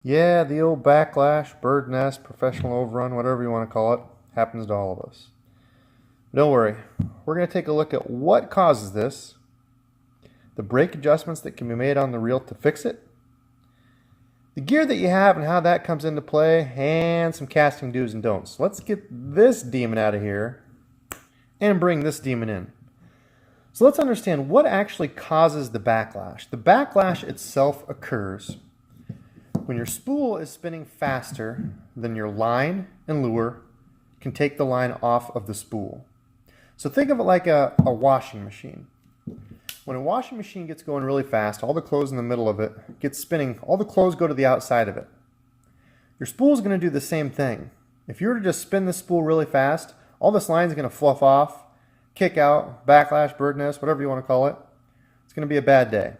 Yeah, the old backlash, bird nest, professional overrun, whatever you want to call it, happens to all of us. Don't worry, we're going to take a look at what causes this, the brake adjustments that can be made on the reel to fix it, the gear that you have and how that comes into play, and some casting do's and don'ts. Let's get this demon out of here and bring this demon in. So let's understand what actually causes the backlash. The backlash itself occurs when your spool is spinning faster than your line and lure can take the line off of the spool. So think of it like a washing machine. When a washing machine gets going really fast, all the clothes in the middle of it gets spinning, all the clothes go to the outside of it. Your spool is going to do the same thing. If you were to just spin the spool really fast, all this line is going to fluff off, kick out, backlash, bird nest, whatever you want to call it. It's going to be a bad day.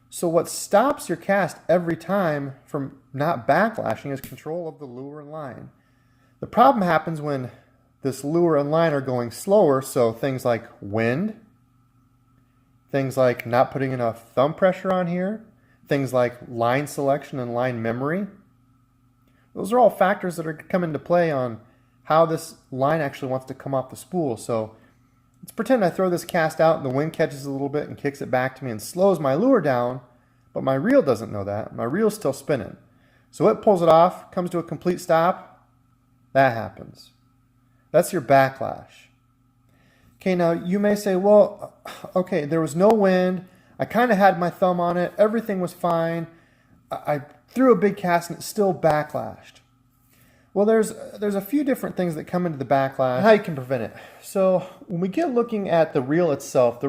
So what stops your cast every time from not backlashing is control of the lure and line. The problem happens when this lure and line are going slower, so things like wind, things like not putting enough thumb pressure on here, things like line selection and line memory. Those are all factors that are come into play on how this line actually wants to come off the spool. So let's pretend I throw this cast out and the wind catches a little bit and kicks it back to me and slows my lure down, but my reel doesn't know that. My reel's still spinning. So it pulls it off, comes to a complete stop. That happens. That's your backlash. Okay, now you may say, well, okay, there was no wind. I kind of had my thumb on it. Everything was fine. I threw a big cast and it still backlashed. Well, there's a few different things that come into the backlash and how you can prevent it. So when we get looking at the reel itself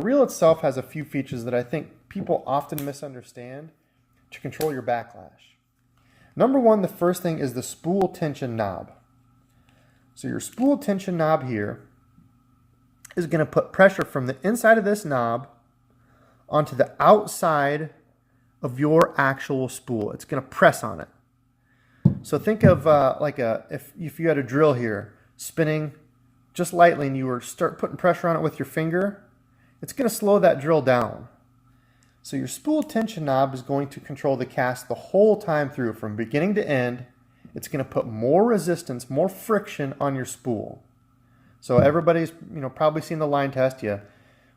has a few features that I think people often misunderstand to control your backlash. Number one, the first thing is the spool tension knob. So your spool tension knob here is going to put pressure from the inside of this knob onto the outside of your actual spool. It's going to press on it. So think of if you had a drill here spinning just lightly and you were start putting pressure on it with your finger, it's going to slow that drill down. So your spool tension knob is going to control the cast the whole time through from beginning to end. It's going to put more resistance, more friction on your spool. So everybody's probably seen the line test.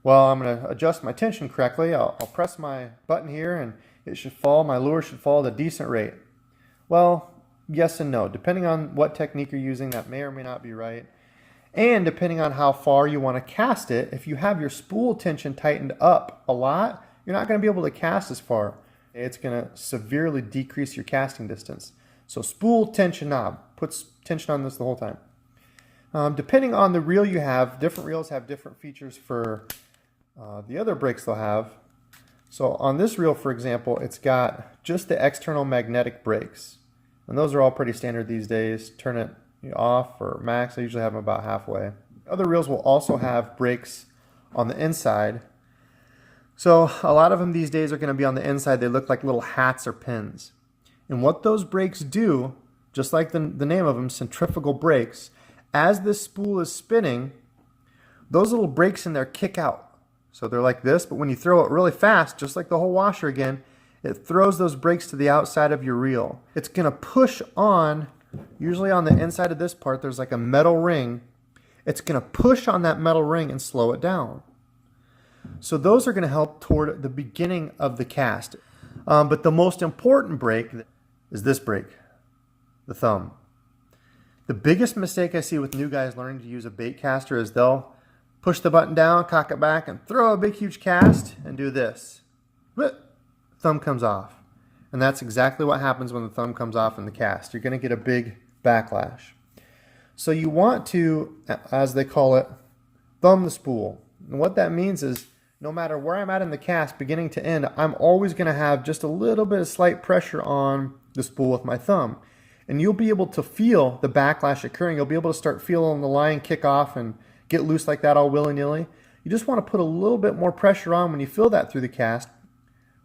Well, I'm going to adjust my tension correctly. I'll press my button here and it should fall. My lure should fall at a decent rate. Well, yes and no. Depending on what technique you're using, that may or may not be right. And depending on how far you want to cast it, if you have your spool tension tightened up a lot, you're not going to be able to cast as far. It's going to severely decrease your casting distance. So spool tension knob puts tension on this the whole time. Depending on the reel you have, different reels have different features for the other brakes they'll have. So on this reel, for example, it's got just the external magnetic brakes. And those are all pretty standard these days. Turn it off or max. I usually have them about halfway. Other reels will also have brakes on the inside. So a lot of them these days are going to be on the inside. They look like little hats or pins. And what those brakes do, just like the name of them, centrifugal brakes, as this spool is spinning, those little brakes in there kick out. So they're like this, but when you throw it really fast, just like the whole washer again, it throws those brakes to the outside of your reel. It's going to push on, usually on the inside of this part, there's like a metal ring. It's going to push on that metal ring and slow it down. So those are going to help toward the beginning of the cast. But the most important brake is this brake, the thumb. The biggest mistake I see with new guys learning to use a bait caster is they'll push the button down, cock it back, and throw a big, huge cast and do this. Thumb comes off. And that's exactly what happens when the thumb comes off in the cast. You're going to get a big backlash. So you want to, as they call it, thumb the spool. And what that means is no matter where I'm at in the cast, beginning to end, I'm always going to have just a little bit of slight pressure on the spool with my thumb. And you'll be able to feel the backlash occurring. You'll be able to start feeling the line kick off and get loose like that all willy-nilly. You just want to put a little bit more pressure on when you feel that through the cast.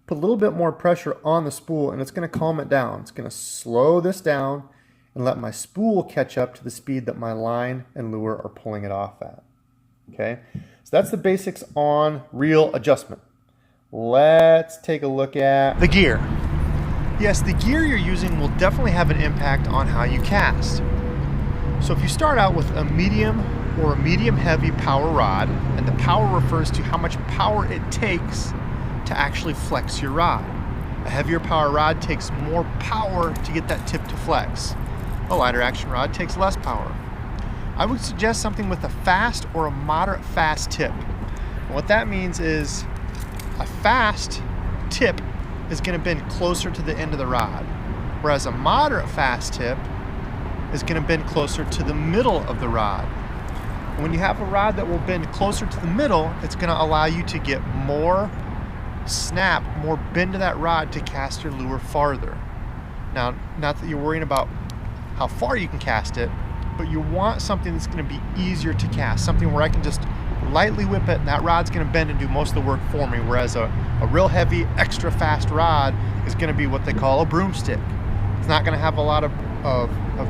Put a little bit more pressure on the spool and it's going to calm it down. It's going to slow this down and let my spool catch up to the speed that my line and lure are pulling it off at. Okay, so that's the basics on reel adjustment. Let's take a look at the gear. Yes, the gear you're using will definitely have an impact on how you cast. So if you start out with a medium or a medium heavy power rod, and the power refers to how much power it takes to actually flex your rod. A heavier power rod takes more power to get that tip to flex. A lighter action rod takes less power. I would suggest something with a fast or a moderate fast tip. And what that means is a fast tip is going to bend closer to the end of the rod, whereas a moderate fast tip is going to bend closer to the middle of the rod. And when you have a rod that will bend closer to the middle, it's going to allow you to get more snap, more bend to that rod to cast your lure farther. Now, not that you're worrying about how far you can cast it, but you want something that's going to be easier to cast, something where I can just lightly whip it and that rod's going to bend and do most of the work for me, whereas a real heavy, extra fast rod is going to be what they call a broomstick. It's not going to have a lot of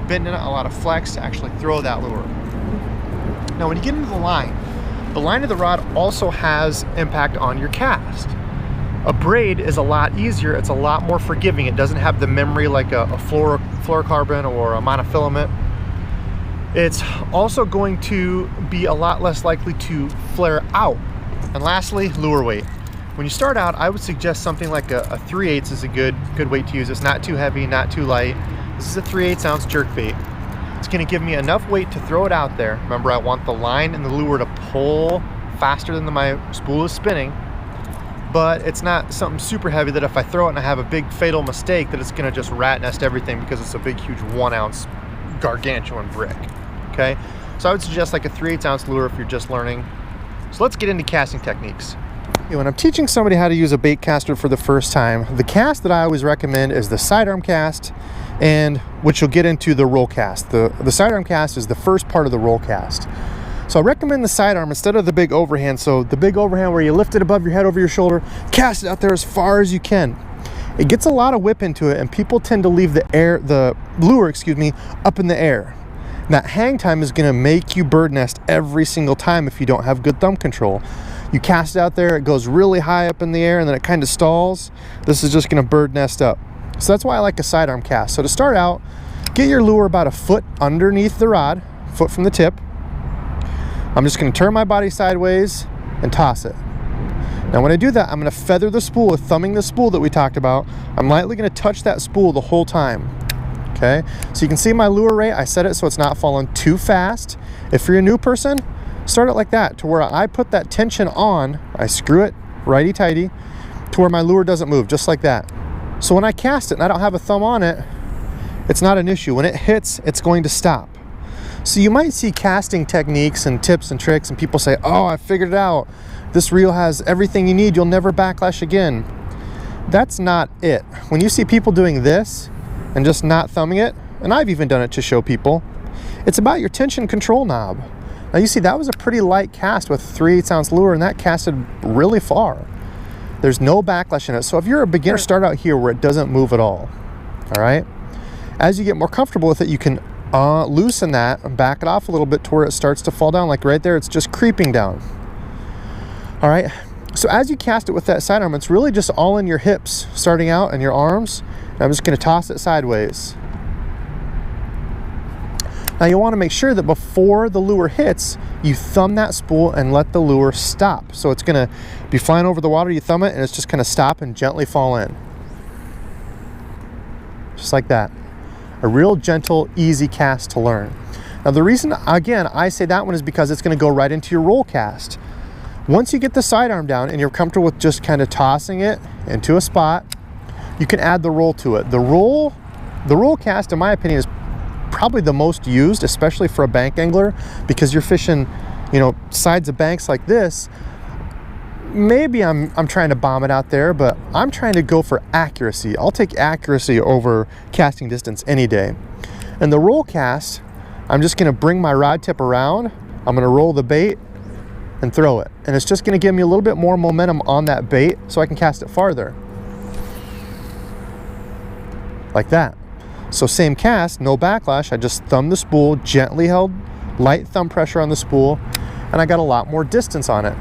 bend in it, a lot of flex to actually throw that lure. Now, when you get into the line of the rod also has impact on your cast. A braid is a lot easier, it's a lot more forgiving. It doesn't have the memory like a fluorocarbon or a monofilament. It's also going to be a lot less likely to flare out. And lastly, lure weight. When you start out, I would suggest something like a 3/8 is a good weight to use. It's not too heavy, not too light. This is a 3/8 ounce jerkbait. It's going to give me enough weight to throw it out there. Remember, I want the line and the lure to pull faster than my spool is spinning, but it's not something super heavy that if I throw it and I have a big fatal mistake that it's going to just rat nest everything because it's a big, huge 1 ounce gargantuan brick. Okay, so I would suggest like a 3/8 ounce lure if you're just learning. So let's get into casting techniques. When I'm teaching somebody how to use a bait caster for the first time, the cast that I always recommend is the Sidearm Cast, and which you'll get into the roll cast. The Sidearm Cast is the first part of the roll cast. So I recommend the sidearm instead of the big overhand. So the big overhand where you lift it above your head over your shoulder, cast it out there as far as you can. It gets a lot of whip into it, and people tend to leave the lure, up in the air. And that hang time is going to make you bird nest every single time if you don't have good thumb control. You cast it out there, it goes really high up in the air, and then it kind of stalls. This is just going to bird nest up. So that's why I like a sidearm cast. So to start out, get your lure about a foot underneath the rod, foot from the tip. I'm just going to turn my body sideways and toss it. Now when I do that, I'm going to feather the spool with thumbing the spool that we talked about. I'm lightly going to touch that spool the whole time. Okay, so you can see my lure rate. I set it so it's not falling too fast. If you're a new person, start it like that, to where I put that tension on, I screw it righty-tighty to where my lure doesn't move, just like that. So when I cast it and I don't have a thumb on it, it's not an issue. When it hits, it's going to stop. So you might see casting techniques and tips and tricks and people say, oh, I figured it out. This reel has everything you need. You'll never backlash again. That's not it. When you see people doing this and just not thumbing it, and I've even done it to show people, it's about your tension control knob. Now you see that was a pretty light cast with a 3/8 ounce lure, and that casted really far. There's no backlash in it. So if you're a beginner, start out here where it doesn't move at all. All right. As you get more comfortable with it, you can loosen that and back it off a little bit to where it starts to fall down. Like right there, it's just creeping down. All right. So as you cast it with that sidearm, it's really just all in your hips starting out and your arms. And I'm just going to toss it sideways. Now you want to make sure that before the lure hits, you thumb that spool and let the lure stop. So it's going to be flying over the water, you thumb it, and it's just going to stop and gently fall in. Just like that. A real gentle, easy cast to learn. Now the reason, again, I say that one is because it's going to go right into your roll cast. Once you get the sidearm down and you're comfortable with just kind of tossing it into a spot, you can add the roll to it. The roll cast, in my opinion, is probably the most used, especially for a bank angler, because you're fishing, sides of banks like this. Maybe I'm trying to bomb it out there, but I'm trying to go for accuracy. I'll take accuracy over casting distance any day. And the roll cast, I'm just going to bring my rod tip around. I'm going to roll the bait and throw it. And it's just going to give me a little bit more momentum on that bait so I can cast it farther. Like that. So same cast, no backlash. I just thumb the spool, gently held light thumb pressure on the spool, and I got a lot more distance on it.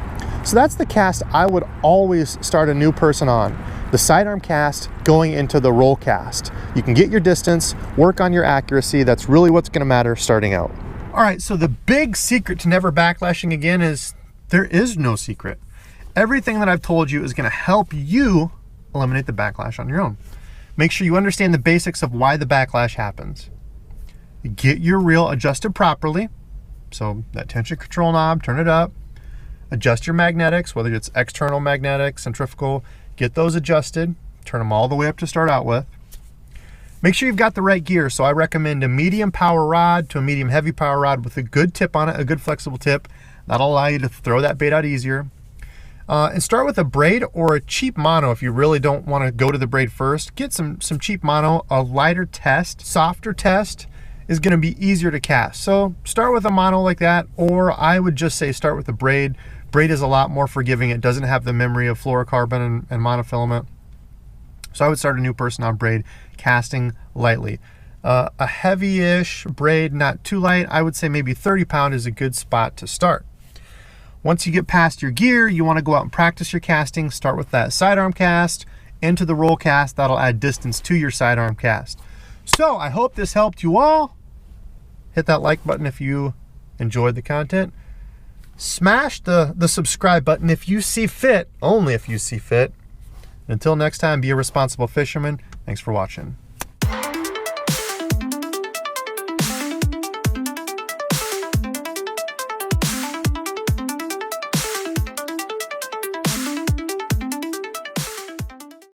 So that's the cast I would always start a new person on. the sidearm cast going into the roll cast. You can get your distance, work on your accuracy. That's really what's going to matter starting out. All right, so the big secret to never backlashing again is there is no secret. Everything that I've told you is going to help you eliminate the backlash on your own. Make sure you understand the basics of why the backlash happens. Get your reel adjusted properly. So that tension control knob, turn it up. Adjust your magnetics, whether it's external magnetic, centrifugal, get those adjusted. Turn them all the way up to start out with. Make sure you've got the right gear. So I recommend a medium power rod to a medium heavy power rod with a good tip on it, a good flexible tip. That'll allow you to throw that bait out easier. And start with a braid or a cheap mono if you really don't want to go to the braid first. Get some cheap mono. A lighter test, softer test is going to be easier to cast. So start with a mono like that, or I would just say start with a braid. Braid is a lot more forgiving. It doesn't have the memory of fluorocarbon and monofilament. So I would start a new person on braid, casting lightly. A heavy-ish braid, not too light. I would say maybe 30 pound is a good spot to start. Once you get past your gear, you want to go out and practice your casting. Start with that sidearm cast into the roll cast. That'll add distance to your sidearm cast. So I hope this helped you all. Hit that like button if you enjoyed the content. Smash the subscribe button if you see fit, only if you see fit. Until next time, be a responsible fisherman. Thanks for watching.